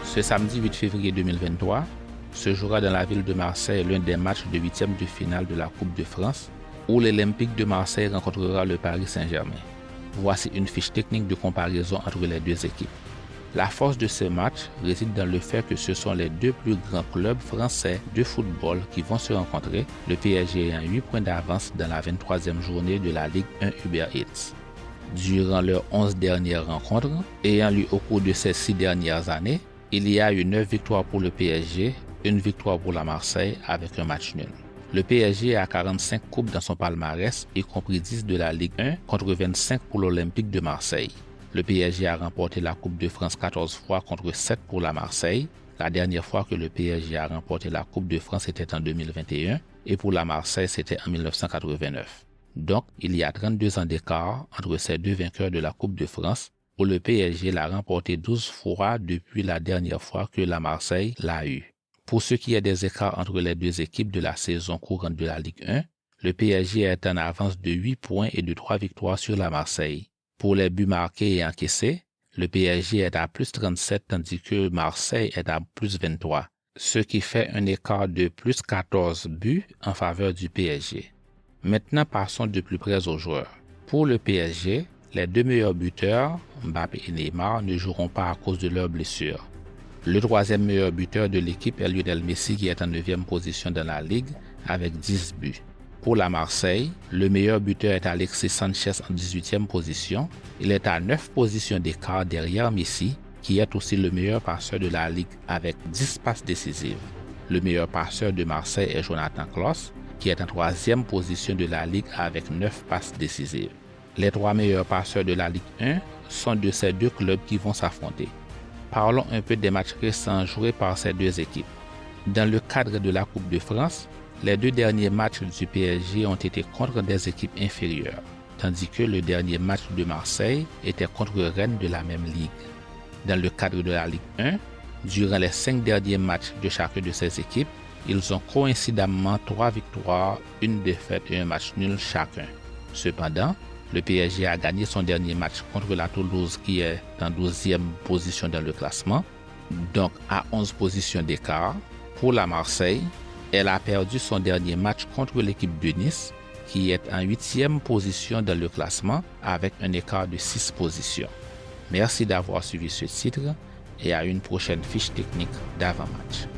Ce samedi 8 février 2023 se jouera dans la ville de Marseille l'un des matchs de huitième de finale de la Coupe de France où l'Olympique de Marseille rencontrera le Paris Saint-Germain. Voici une fiche technique de comparaison entre les deux équipes. La force de ce match réside dans le fait que ce sont les deux plus grands clubs français de football qui vont se rencontrer, le PSG ayant 8 points d'avance dans la 23e journée de la Ligue 1 Uber Eats. Durant leurs 11 dernières rencontres, ayant lieu au cours de ces 6 dernières années, il y a eu 9 victoires pour le PSG, une victoire pour la Marseille avec un match nul. Le PSG a 45 coupes dans son palmarès, y compris 10 de la Ligue 1 contre 25 pour l'Olympique de Marseille. Le PSG a remporté la Coupe de France 14 fois contre 7 pour la Marseille. La dernière fois que le PSG a remporté la Coupe de France était en 2021 et pour la Marseille c'était en 1989. Donc, il y a 32 ans d'écart entre ces deux vainqueurs de la Coupe de France où le PSG l'a remporté 12 fois depuis la dernière fois que la Marseille l'a eu. Pour ce qui est des écarts entre les deux équipes de la saison courante de la Ligue 1, le PSG est en avance de 8 points et de 3 victoires sur la Marseille. Pour les buts marqués et encaissés, le PSG est à plus 37 tandis que Marseille est à plus 23, ce qui fait un écart de plus 14 buts en faveur du PSG. Maintenant passons de plus près aux joueurs. Pour le PSG, les deux meilleurs buteurs, Mbappé et Neymar, ne joueront pas à cause de leurs blessures. Le troisième meilleur buteur de l'équipe est Lionel Messi qui est en 9e position dans la Ligue avec 10 buts. Pour la Marseille, le meilleur buteur est Alexis Sanchez en 18e position. Il est à 9 positions d'écart derrière Messi, qui est aussi le meilleur passeur de la Ligue avec 10 passes décisives. Le meilleur passeur de Marseille est Jonathan Klaus, qui est en 3e position de la Ligue avec 9 passes décisives. Les 3 meilleurs passeurs de la Ligue 1 sont de ces deux clubs qui vont s'affronter. Parlons un peu des matchs récents joués par ces deux équipes. Dans le cadre de la Coupe de France, les 2 derniers matchs du PSG ont été contre des équipes inférieures, tandis que le dernier match de Marseille était contre Rennes de la même ligue. Dans le cadre de la Ligue 1, durant les 5 derniers matchs de chacune de ces équipes, ils ont coïncidemment 3 victoires, une défaite et un match nul chacun. Cependant, le PSG a gagné son dernier match contre la Toulouse qui est en 12e position dans le classement, donc à 11 positions d'écart. Pour la Marseille, elle a perdu son dernier match contre l'équipe de Nice qui est en 8e position dans le classement avec un écart de 6 positions. Merci d'avoir suivi ce titre et à une prochaine fiche technique d'avant-match.